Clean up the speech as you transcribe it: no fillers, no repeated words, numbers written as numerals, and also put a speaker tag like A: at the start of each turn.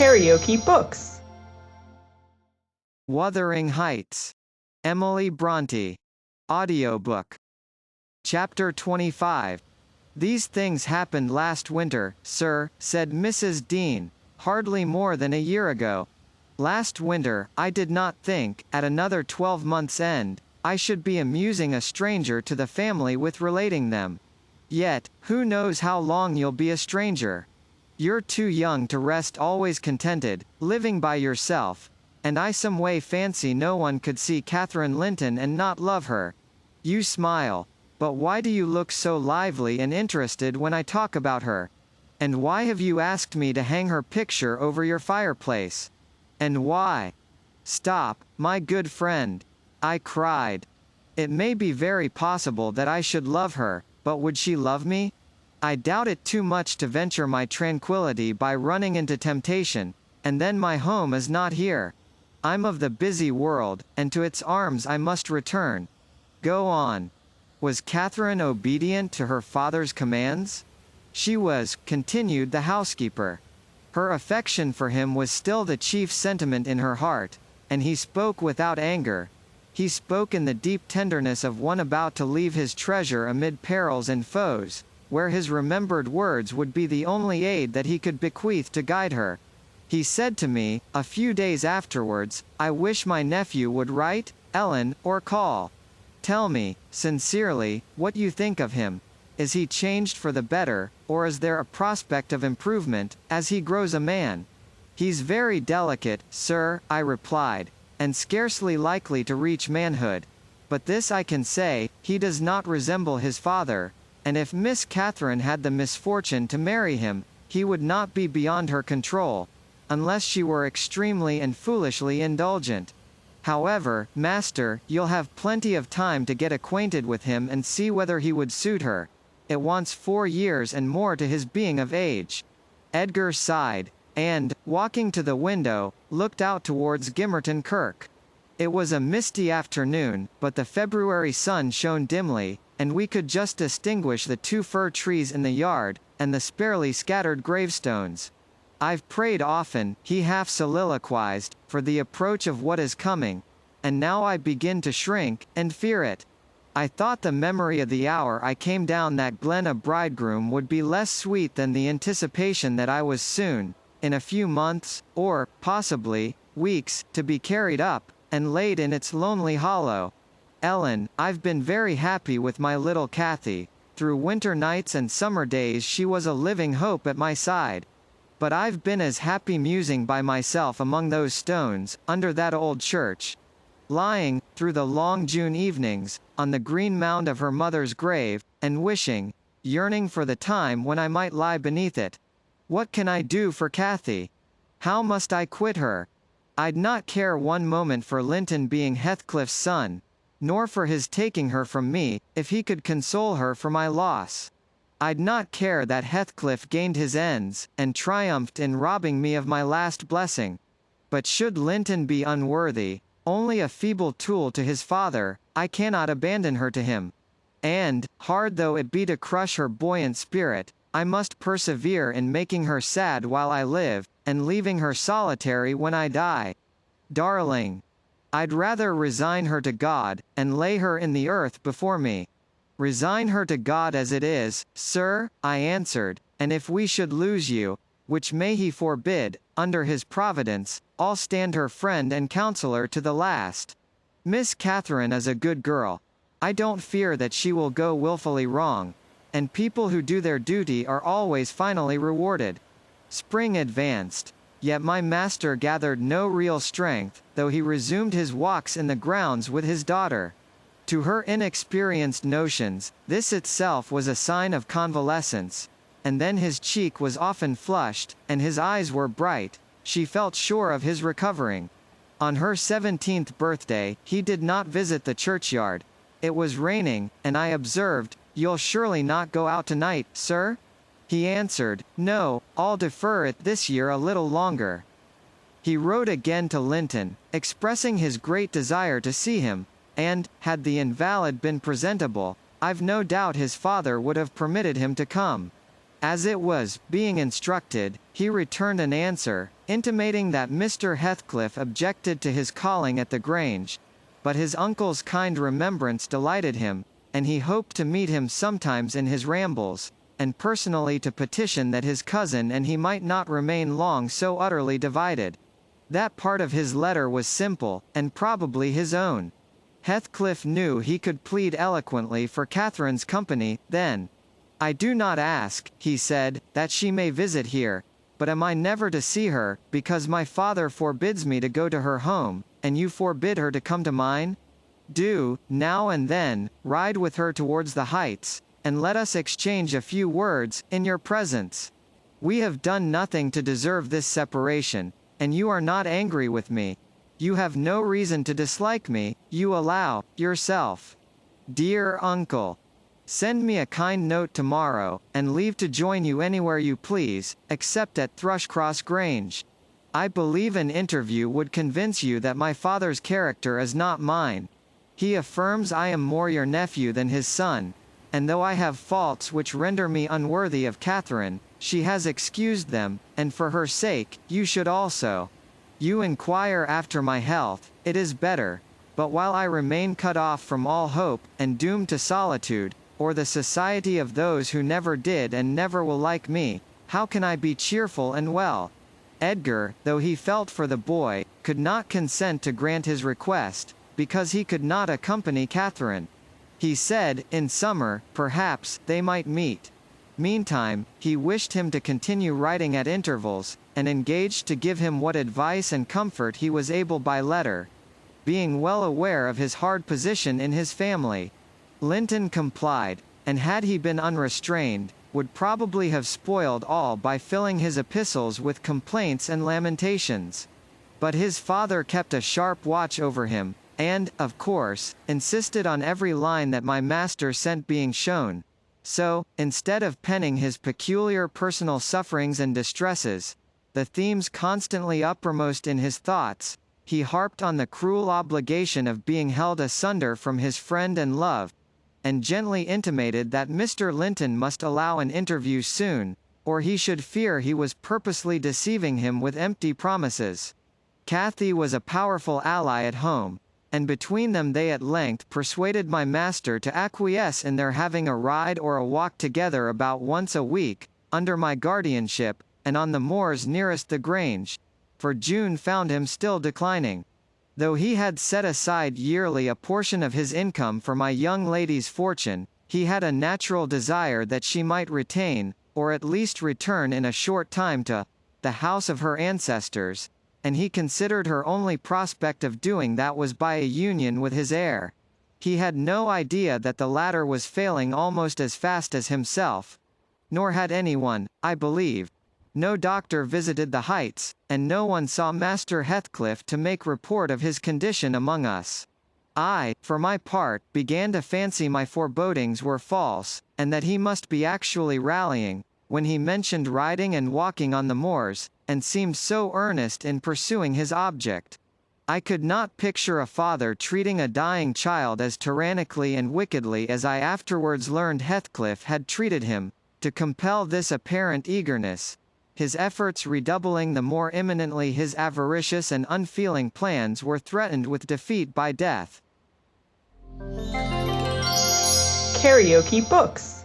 A: KaraokeBooks.
B: Wuthering Heights. Emily Brontë. Audiobook. Chapter 25. These things happened last winter, sir, said Mrs. Dean, hardly more than a year ago. Last winter, I did not think, at another 12 months' end, I should be amusing a stranger to the family with relating them. Yet, who knows how long you'll be a stranger? You're too young to rest always contented, living by yourself, and I some way fancy no one could see Catherine Linton and not love her. You smile, but why do you look so lively and interested when I talk about her? And why have you asked me to hang her picture over your fireplace? And why? Stop, my good friend, I cried. It may be very possible that I should love her, but would she love me? I doubt it too much to venture my tranquility by running into temptation, and then my home is not here. I'm of the busy world, and to its arms I must return. Go on. Was Catherine obedient to her father's commands? She was, continued the housekeeper. Her affection for him was still the chief sentiment in her heart, and he spoke without anger. He spoke in the deep tenderness of one about to leave his treasure amid perils and foes, where his remembered words would be the only aid that he could bequeath to guide her. He said to me, a few days afterwards, I wish my nephew would write, Ellen, or call. Tell me, sincerely, what you think of him. Is he changed for the better, or is there a prospect of improvement, as he grows a man? He's very delicate, sir, I replied, and scarcely likely to reach manhood. But this I can say, he does not resemble his father, and if Miss Catherine had the misfortune to marry him, he would not be beyond her control, unless she were extremely and foolishly indulgent. However, master, you'll have plenty of time to get acquainted with him and see whether he would suit her. It wants 4 years and more to his being of age. Edgar sighed, and, walking to the window, looked out towards Gimmerton Kirk. It was a misty afternoon, but the February sun shone dimly, and we could just distinguish the 2 fir trees in the yard, and the sparely scattered gravestones. I've prayed often, he half soliloquized, for the approach of what is coming, and now I begin to shrink, and fear it. I thought the memory of the hour I came down that glen a bridegroom would be less sweet than the anticipation that I was soon, in a few months, or, possibly, weeks, to be carried up, and laid in its lonely hollow. Ellen, I've been very happy with my little Cathy. Through winter nights and summer days she was a living hope at my side. But I've been as happy musing by myself among those stones, under that old church. Lying, through the long June evenings, on the green mound of her mother's grave, and wishing, yearning for the time when I might lie beneath it. What can I do for Cathy? How must I quit her? I'd not care one moment for Linton being Heathcliff's son, nor for his taking her from me, if he could console her for my loss. I'd not care that Heathcliff gained his ends, and triumphed in robbing me of my last blessing. But should Linton be unworthy, only a feeble tool to his father, I cannot abandon her to him. And, hard though it be to crush her buoyant spirit, I must persevere in making her sad while I live, and leaving her solitary when I die. Darling! I'd rather resign her to God, and lay her in the earth before me. Resign her to God as it is, sir, I answered, and if we should lose you, which may he forbid, under his providence, I'll stand her friend and counselor to the last. Miss Catherine is a good girl. I don't fear that she will go wilfully wrong, and people who do their duty are always finally rewarded. Spring advanced, yet my master gathered no real strength, though he resumed his walks in the grounds with his daughter. To her inexperienced notions, this itself was a sign of convalescence, and then his cheek was often flushed, and his eyes were bright. She felt sure of his recovering. On her 17th birthday, he did not visit the churchyard. It was raining, and I observed, "You'll surely not go out tonight, sir?" He answered, "No, I'll defer it this year a little longer." He wrote again to Linton, expressing his great desire to see him, and, had the invalid been presentable, I've no doubt his father would have permitted him to come. As it was being instructed, he returned an answer, intimating that Mr. Heathcliff objected to his calling at the Grange, but his uncle's kind remembrance delighted him, and he hoped to meet him sometimes in his rambles, and personally to petition that his cousin and he might not remain long so utterly divided. That part of his letter was simple, and probably his own. Heathcliff knew he could plead eloquently for Catherine's company, then. "I do not ask," he said, "that she may visit here, but am I never to see her, because my father forbids me to go to her home, and you forbid her to come to mine? Do, now and then, ride with her towards the heights, and let us exchange a few words, in your presence. We have done nothing to deserve this separation, and you are not angry with me. You have no reason to dislike me, you allow, yourself. Dear uncle, send me a kind note tomorrow, and leave to join you anywhere you please, except at Thrushcross Grange. I believe an interview would convince you that my father's character is not mine. He affirms I am more your nephew than his son, and though I have faults which render me unworthy of Catherine, she has excused them, and for her sake, you should also. You inquire after my health, it is better, but while I remain cut off from all hope, and doomed to solitude, or the society of those who never did and never will like me, how can I be cheerful and well?" Edgar, though he felt for the boy, could not consent to grant his request, because he could not accompany Catherine. He said, in summer, perhaps, they might meet. Meantime, he wished him to continue writing at intervals, and engaged to give him what advice and comfort he was able by letter, being well aware of his hard position in his family. Linton complied, and had he been unrestrained, would probably have spoiled all by filling his epistles with complaints and lamentations. But his father kept a sharp watch over him, and, of course, insisted on every line that my master sent being shown. So, instead of penning his peculiar personal sufferings and distresses, the themes constantly uppermost in his thoughts, he harped on the cruel obligation of being held asunder from his friend and love, and gently intimated that Mr. Linton must allow an interview soon, or he should fear he was purposely deceiving him with empty promises. Cathy was a powerful ally at home, and between them they at length persuaded my master to acquiesce in their having a ride or a walk together about once a week, under my guardianship, and on the moors nearest the Grange, for June found him still declining. Though he had set aside yearly a portion of his income for my young lady's fortune, he had a natural desire that she might retain, or at least return in a short time to the house of her ancestors, and he considered her only prospect of doing that was by a union with his heir. He had no idea that the latter was failing almost as fast as himself. Nor had anyone, I believe. No doctor visited the heights, and no one saw Master Heathcliff to make report of his condition among us. I, for my part, began to fancy my forebodings were false, and that he must be actually rallying, when he mentioned riding and walking on the moors, and seemed so earnest in pursuing his object. I could not picture a father treating a dying child as tyrannically and wickedly as I afterwards learned Heathcliff had treated him, to compel this apparent eagerness, his efforts redoubling the more imminently his avaricious and unfeeling plans were threatened with defeat by death.
A: KaraokeBooks.